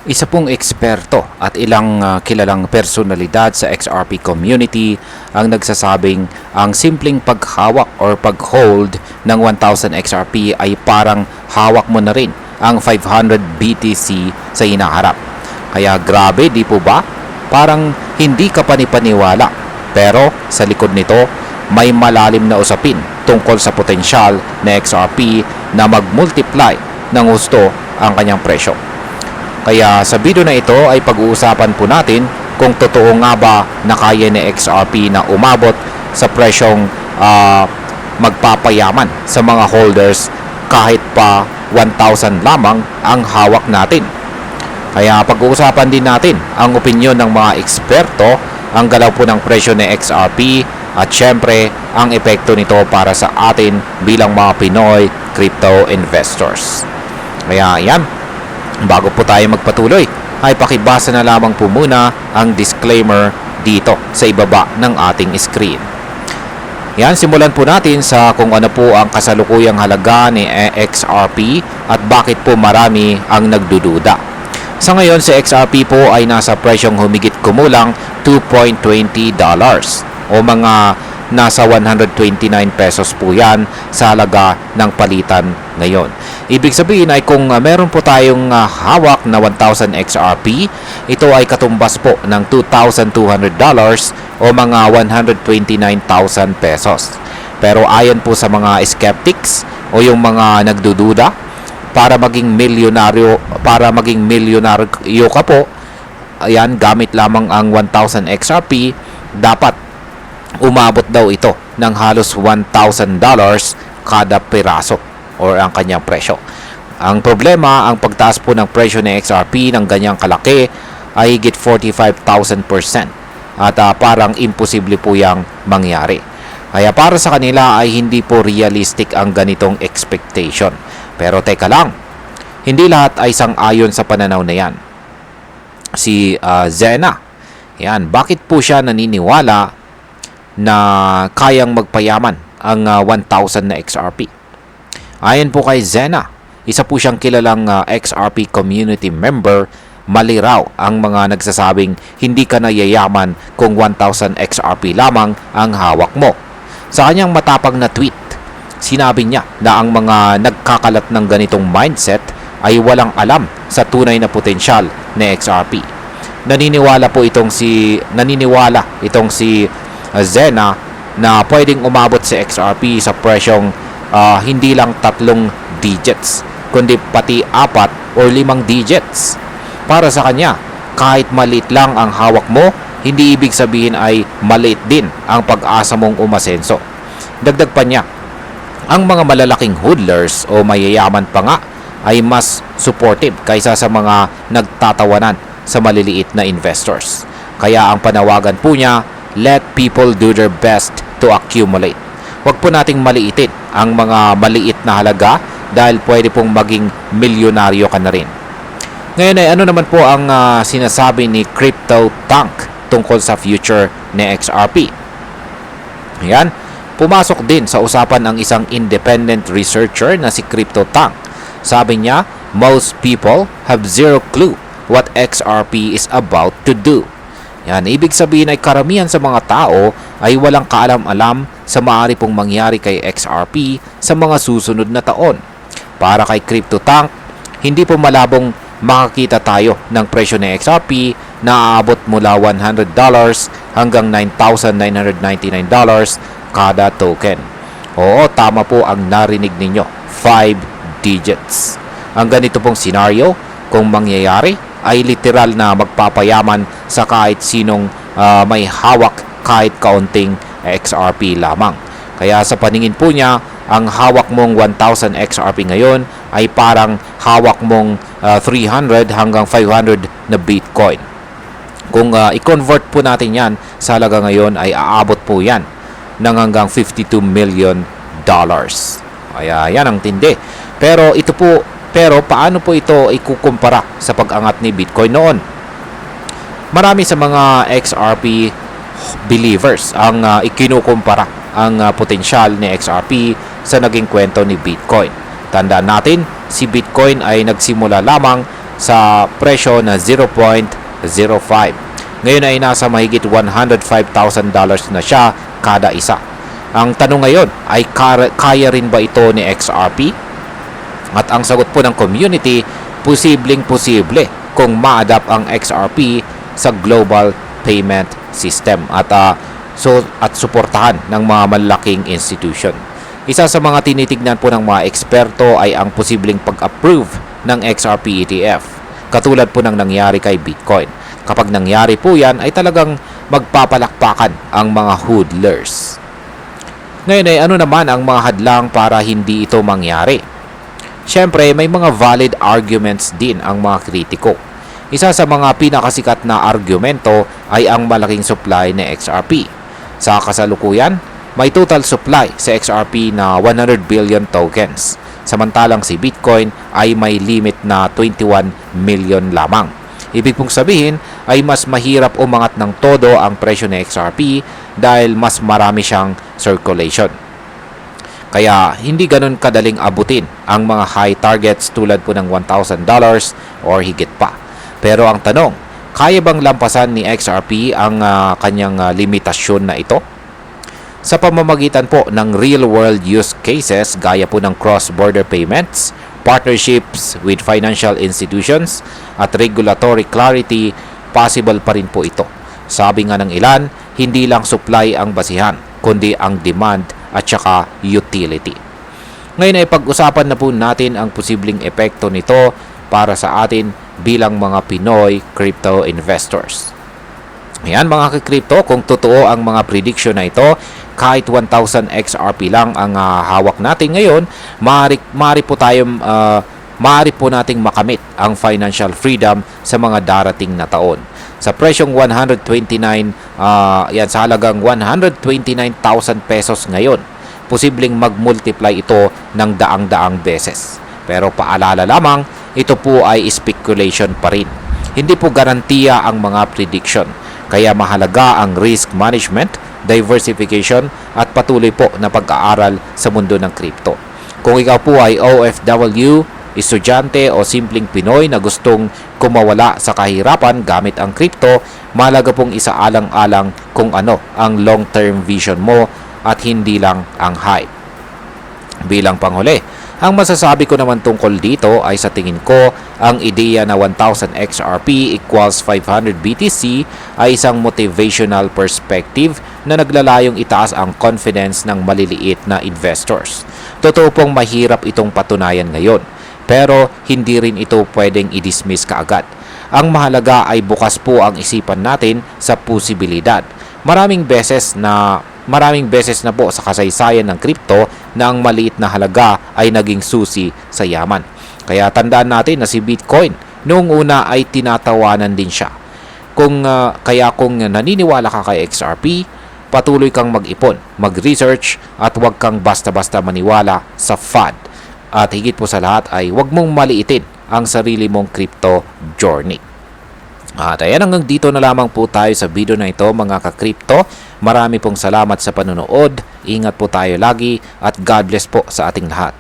Isa pong eksperto at ilang kilalang personalidad sa XRP community ang nagsasabing ang simpleng paghawak or pag-hold ng 1,000 XRP ay parang hawak mo na rin ang 500 BTC sa hinaharap. Kaya grabe, di po ba? Parang hindi ka panipaniwala. Pero sa likod nito, may malalim na usapin tungkol sa potensyal na XRP na mag-multiply ng husto ang kanyang presyo. Kaya sa video na ito ay pag-uusapan po natin kung totoo nga ba na kaya ni XRP na umabot sa presyong magpapayaman sa mga holders kahit pa 1,000 lamang ang hawak natin. Kaya pag-uusapan din natin ang opinyon ng mga eksperto, ang galaw po ng presyo ni XRP at syempre ang epekto nito para sa atin bilang mga Pinoy crypto investors. Kaya yan, bago po tayo magpatuloy, ay pakibasa na lamang po muna ang disclaimer dito sa ibaba ng ating screen. Yan, simulan po natin sa kung ano po ang kasalukuyang halaga ni XRP at bakit po marami ang nagdududa. Sa ngayon, si XRP po ay nasa presyong humigit kumulang $2.20 o mga nasa 129 pesos po yan sa halaga ng palitan ngayon. Ibig sabihin ay kung meron po tayong hawak na 1,000 XRP, ito ay katumbas po ng $2,200 o mga 129,000 pesos. Pero ayon po sa mga skeptics o yung mga nagdududa, para maging milyonaryo ka po, ayan, gamit lamang ang 1,000 XRP, dapat umabot daw ito ng halos $1,000 kada piraso or ang kanyang presyo. Ang problema, ang pagtaas po ng presyo ng XRP ng ganyang kalaki ay higit 45,000% at parang imposible po yang mangyari. Kaya para sa kanila ay hindi po realistic ang ganitong expectation. Pero teka lang, hindi lahat ay sang-ayon sa pananaw na yan. Si Zena, yan, bakit po siya naniniwala na kayang magpayaman ang 1,000 na XRP? Ayon po kay Zena, isa po siyang kilalang XRP community member, mali raw ang mga nagsasabing hindi ka na yayaman kung 1,000 XRP lamang ang hawak mo. Sa kanyang matapang na tweet, sinabi niya na ang mga nagkakalat ng ganitong mindset ay walang alam sa tunay na potensyal ni XRP. Naniniwala itong si Zena na pwedeng umabot si XRP sa presyong hindi lang 3 digits, kundi pati 4 o 5 digits. Para sa kanya, kahit maliit lang ang hawak mo, hindi ibig sabihin ay maliit din ang pag-asa mong umasenso. Dagdag pa niya, ang mga malalaking hodlers o mayayaman pa nga ay mas supportive kaysa sa mga nagtatawanan sa maliliit na investors. Kaya ang panawagan po niya, let people do their best to accumulate. Huwag po nating maliitin ang mga maliit na halaga dahil pwede pong maging milyonaryo ka na rin. Ngayon ay ano naman po ang sinasabi ni Crypto Tank tungkol sa future ni XRP? Ayan, pumasok din sa usapan ang isang independent researcher na si Crypto Tank. Sabi niya, most people have zero clue what XRP is about to do. Yan, ibig sabihin ay karamihan sa mga tao ay walang kaalam-alam sa maaari pong mangyari kay XRP sa mga susunod na taon. Para kay Crypto Tank, hindi po malabong makakita tayo ng presyo ng XRP na aabot mula $100 hanggang $9,999 kada token. Oo, tama po ang narinig ninyo, 5 digits. Ang ganito pong senaryo, kung mangyayari, ay literal na magpapayaman sa kahit sinong may hawak kahit kaunting XRP lamang. Kaya sa paningin po niya, ang hawak mong 1,000 XRP ngayon ay parang hawak mong 300 hanggang 500 na Bitcoin. Kung i-convert po natin yan sa halaga ngayon ay aabot po yan ng hanggang $52 million. Kaya yan ang tindi. Pero paano po ito ikukumpara sa pag-angat ni Bitcoin noon? Marami sa mga XRP believers ang ikinukumpara ang potensyal ni XRP sa naging kwento ni Bitcoin. Tandaan natin, si Bitcoin ay nagsimula lamang sa presyo na 0.05. Ngayon ay nasa mahigit $105,000 na siya kada isa. Ang tanong ngayon ay kaya rin ba ito ni XRP? At ang sagot po ng community, posibleng-posible kung ma-adapt ang XRP sa global payment system at suportahan ng mga malaking institution. Isa sa mga tinitignan po ng mga eksperto ay ang posibleng pag-approve ng XRP ETF, katulad po ng nangyari kay Bitcoin. Kapag nangyari po yan, ay talagang magpapalakpakan ang mga hodlers. Ngayon ay ano naman ang mga hadlang para hindi ito mangyari? Siyempre, may mga valid arguments din ang mga kritiko. Isa sa mga pinakasikat na argumento ay ang malaking supply ng XRP. Sa kasalukuyan, may total supply sa XRP na 100 billion tokens. Samantalang si Bitcoin ay may limit na 21 million lamang. Ibig pong sabihin ay mas mahirap umangat ng todo ang presyo ng XRP dahil mas marami siyang circulation. Kaya hindi ganun kadaling abutin ang mga high targets tulad po ng $1,000 or higit pa. Pero ang tanong, kaya bang lampasan ni XRP ang kanyang limitasyon na ito? Sa pamamagitan po ng real-world use cases gaya po ng cross-border payments, partnerships with financial institutions, at regulatory clarity, possible pa rin po ito. Sabi nga ng ilan, hindi lang supply ang basihan, kundi ang demand at saka utility. Ngayon ay pag-usapan na po natin ang posibleng epekto nito para sa atin bilang mga Pinoy crypto investors. Ayan mga ka-crypto, kung totoo ang mga prediction na ito, kahit 1,000 XRP lang ang hawak natin ngayon, maaari po nating makamit ang financial freedom sa mga darating na taon. Sa presyong 129, sa halagang 129,000 pesos ngayon, posibleng mag-multiply ito ng daang-daang beses. Pero paalala lamang, ito po ay speculation pa rin. Hindi po garantiya ang mga prediction. Kaya mahalaga ang risk management, diversification at patuloy po na pag-aaral sa mundo ng crypto. Kung ikaw po ay OFW, estudyante o simpleng Pinoy na gustong kumawala sa kahirapan gamit ang crypto, mahalaga pong isaalang-alang kung ano ang long-term vision mo at hindi lang ang hype. Bilang panghuli, ang masasabi ko naman tungkol dito ay sa tingin ko, ang ideya na 1,000 XRP equals 500 BTC ay isang motivational perspective na naglalayong itaas ang confidence ng maliliit na investors. Totoo pong mahirap itong patunayan ngayon, pero hindi rin ito pwedeng i-dismiss kaagad. Ang mahalaga ay bukas po ang isipan natin sa posibilidad. Maraming beses na po sa kasaysayan ng crypto na ang maliit na halaga ay naging susi sa yaman. Kaya tandaan natin na si Bitcoin noong una ay tinatawanan din siya. Kaya kung naniniwala ka kay XRP, patuloy kang mag-ipon, mag-research at huwag kang basta-basta maniwala sa FUD. At higit po sa lahat ay huwag mong maliitin ang sarili mong crypto journey. At ayan, hanggang dito na lamang po tayo sa video na ito mga ka-crypto. Marami pong salamat sa panonood. Ingat po tayo lagi at God bless po sa ating lahat.